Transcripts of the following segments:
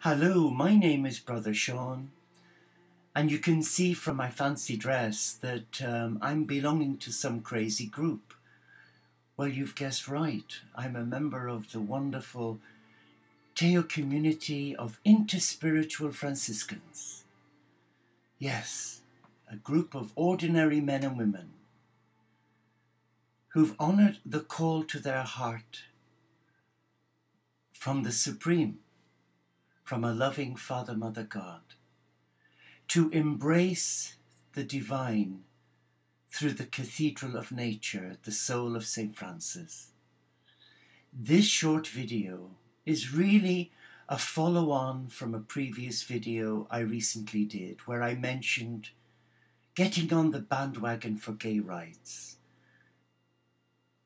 Hello, my name is Brother Sean, and you can see from my fancy dress that I'm belonging to some crazy group. Well, you've guessed right. I'm a member of the wonderful Teo community of interspiritual Franciscans. Yes, a group of ordinary men and women who've honored the call to their heart from the Supreme, from a loving Father, Mother, God, to embrace the divine through the cathedral of nature, the soul of St. Francis. This short video is really a follow-on from a previous video I recently did where I mentioned getting on the bandwagon for gay rights.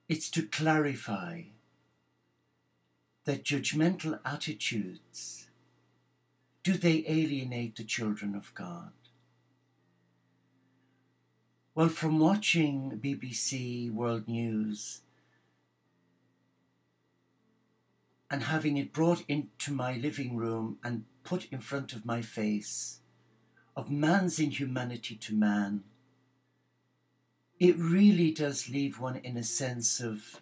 It's to clarify that judgmental attitudes, do they alienate the children of God? Well, from watching BBC World News and having it brought into my living room and put in front of my face of man's inhumanity to man, it really does leave one in a sense of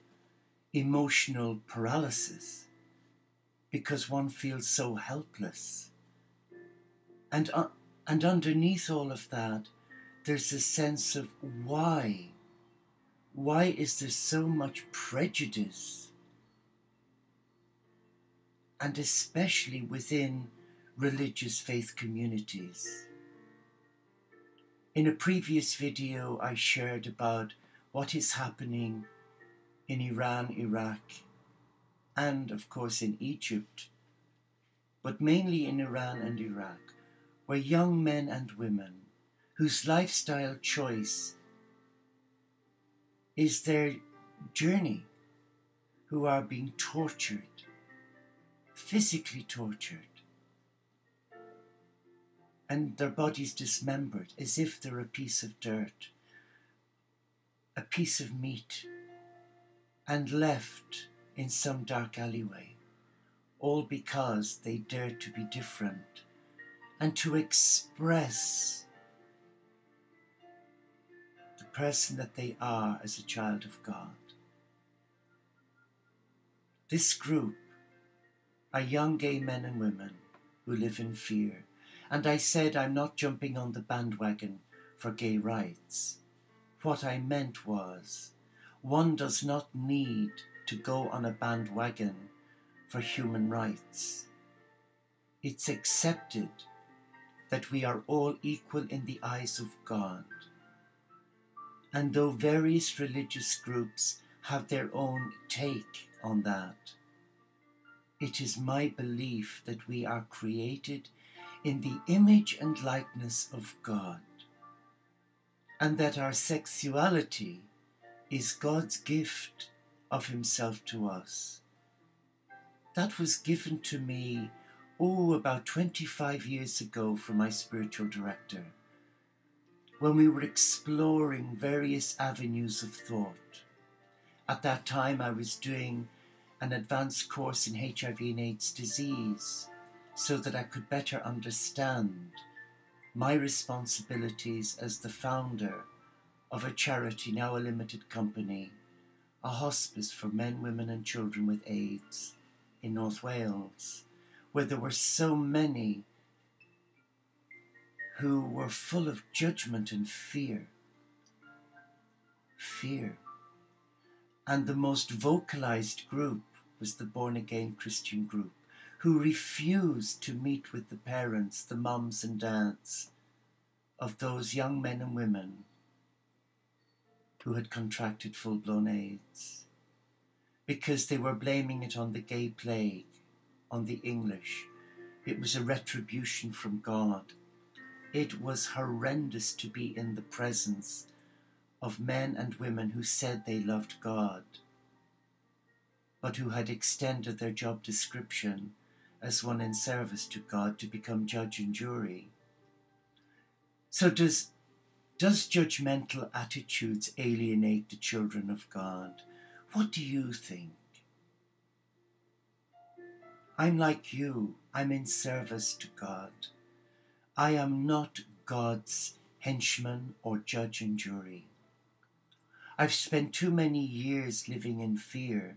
emotional paralysis because one feels so helpless. And underneath all of that, there's a sense of why? Why is there so much prejudice? And especially within religious faith communities. In a previous video, I shared about what is happening in Iran, Iraq, and of course in Egypt, but mainly in Iran and Iraq, where young men and women whose lifestyle choice is their journey, who are being tortured, physically tortured, and their bodies dismembered as if they're a piece of dirt, a piece of meat, and left in some dark alleyway, all because they dared to be different and to express the person that they are as a child of God. This group are young gay men and women who live in fear. And I said I'm not jumping on the bandwagon for gay rights. What I meant was, one does not need to go on a bandwagon for human rights. It's accepted that we are all equal in the eyes of God. And though various religious groups have their own take on that, it is my belief that we are created in the image and likeness of God, and that our sexuality is God's gift of himself to us. That was given to me, about 25 years ago from my spiritual director, when we were exploring various avenues of thought. At that time I was doing an advanced course in HIV and AIDS disease, so that I could better understand my responsibilities as the founder of a charity, now a limited company, a hospice for men, women and children with AIDS in North Wales, where there were so many who were full of judgment and fear. Fear. And the most vocalized group was the born-again Christian group, who refused to meet with the parents, the mums and dads of those young men and women who had contracted full-blown AIDS, because they were blaming it on the gay plague, on the English. It was a retribution from God. It was horrendous to be in the presence of men and women who said they loved God, but who had extended their job description as one in service to God to become judge and jury. So does judgmental attitudes alienate the children of God? What do you think? I'm like you. I'm in service to God. I am not God's henchman or judge and jury. I've spent too many years living in fear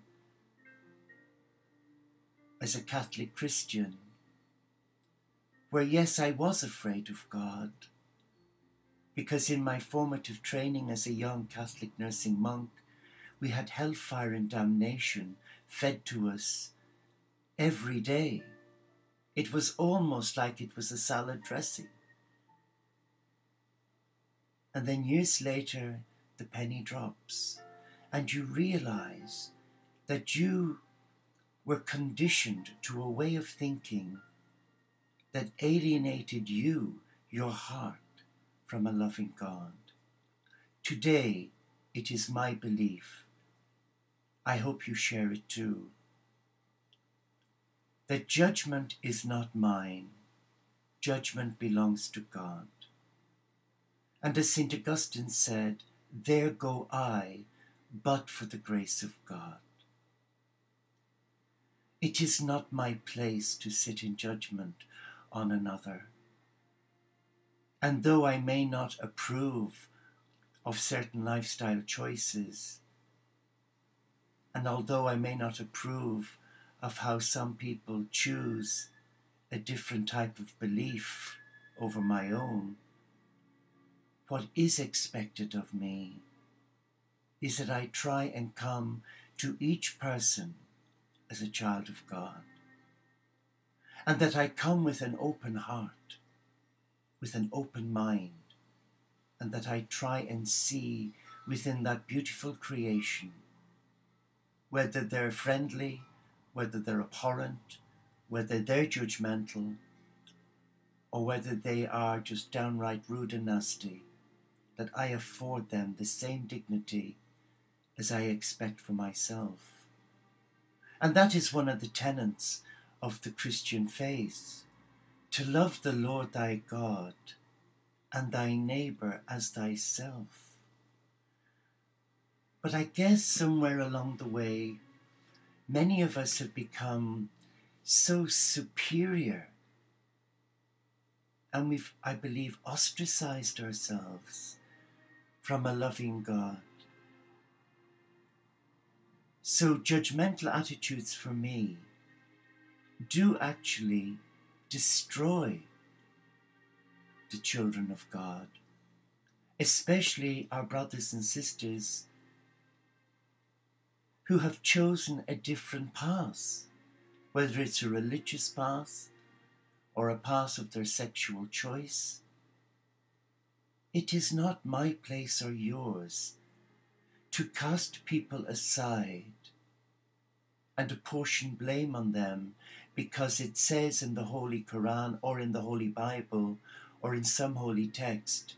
as a Catholic Christian, where yes, I was afraid of God, because in my formative training as a young Catholic nursing monk, we had hellfire and damnation fed to us every day. It was almost like it was a salad dressing. And then years later, the penny drops, and you realize that you were conditioned to a way of thinking that alienated you, your heart, from a loving God. Today, it is my belief, I hope you share it too, that judgment is not mine. Judgment belongs to God. And as St. Augustine said, there go I, but for the grace of God. It is not my place to sit in judgment on another. And though I may not approve of certain lifestyle choices, and although I may not approve of how some people choose a different type of belief over my own, what is expected of me is that I try and come to each person as a child of God, and that I come with an open heart, with an open mind, and that I try and see within that beautiful creation, whether they're friendly, whether they're abhorrent, whether they're judgmental, or whether they are just downright rude and nasty, that I afford them the same dignity as I expect for myself. And that is one of the tenets of the Christian faith, to love the Lord thy God and thy neighbour as thyself. But I guess somewhere along the way, many of us have become so superior, and we've, I believe, ostracized ourselves from a loving God. So judgmental attitudes for me do actually destroy the children of God, especially our brothers and sisters who have chosen a different path, whether it's a religious path or a path of their sexual choice. It is not my place or yours to cast people aside and apportion blame on them because it says in the Holy Quran or in the Holy Bible or in some holy text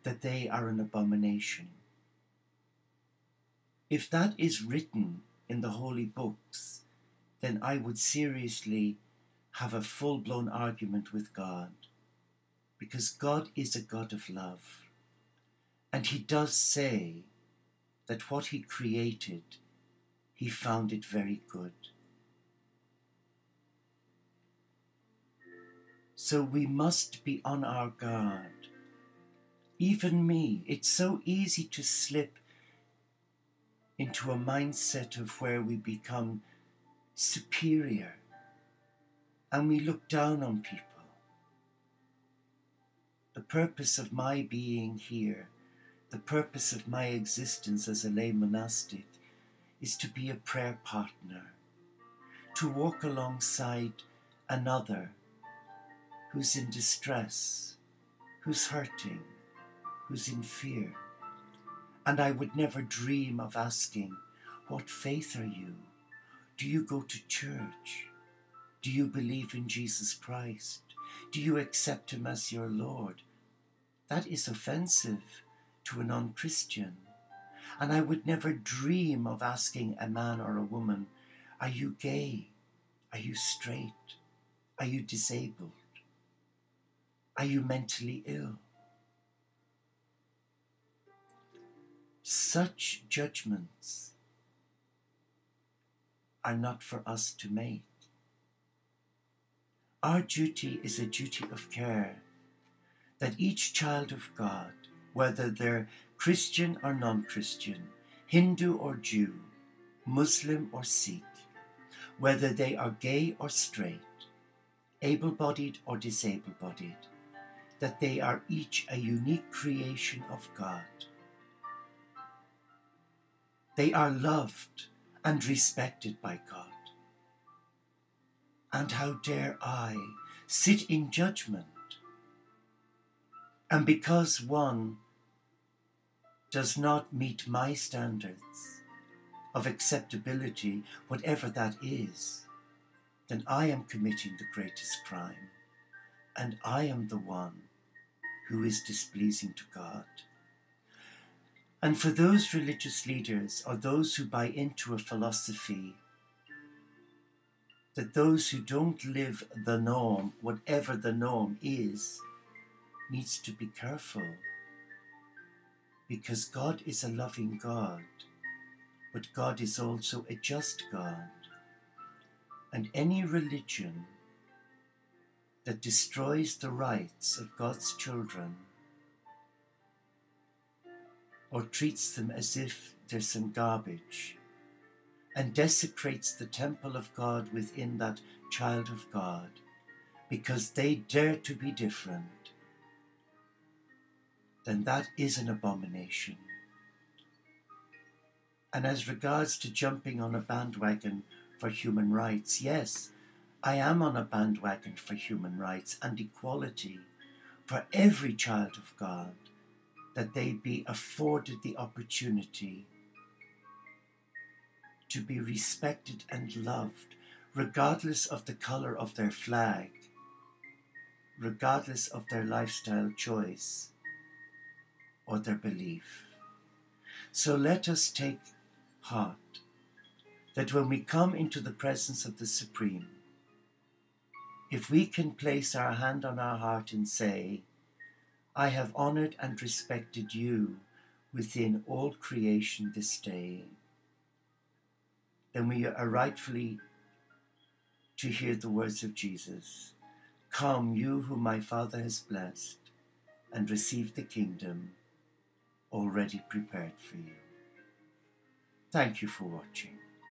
that they are an abomination. If that is written in the holy books, then I would seriously have a full-blown argument with God, because God is a God of love, and he does say that what he created, he found it very good. So we must be on our guard. Even me, it's so easy to slip into a mindset of where we become superior and we look down on people. The purpose of my being here, the purpose of my existence as a lay monastic, is to be a prayer partner, to walk alongside another who's in distress, who's hurting, who's in fear. And I would never dream of asking, what faith are you? Do you go to church? Do you believe in Jesus Christ? Do you accept him as your Lord? That is offensive to a non-Christian. And I would never dream of asking a man or a woman, are you gay? Are you straight? Are you disabled? Are you mentally ill? Such judgments are not for us to make. Our duty is a duty of care, that each child of God, whether they're Christian or non-Christian, Hindu or Jew, Muslim or Sikh, whether they are gay or straight, able-bodied or disabled-bodied, that they are each a unique creation of God. They are loved and respected by God. And how dare I sit in judgment? And because one does not meet my standards of acceptability, whatever that is, then I am committing the greatest crime, and I am the one who is displeasing to God. And for those religious leaders or those who buy into a philosophy that those who don't live the norm, whatever the norm is, needs to be careful, because God is a loving God, but God is also a just God. And any religion that destroys the rights of God's children or treats them as if they're some garbage and desecrates the temple of God within that child of God because they dare to be different, then that is an abomination. And as regards to jumping on a bandwagon for human rights, yes, I am on a bandwagon for human rights and equality for every child of God, that they be afforded the opportunity to be respected and loved, regardless of the colour of their flag, regardless of their lifestyle choice or their belief. So let us take heart that when we come into the presence of the Supreme, if we can place our hand on our heart and say, I have honoured and respected you within all creation this day, then we are rightfully to hear the words of Jesus, come, you whom my Father has blessed, and receive the kingdom already prepared for you. Thank you for watching.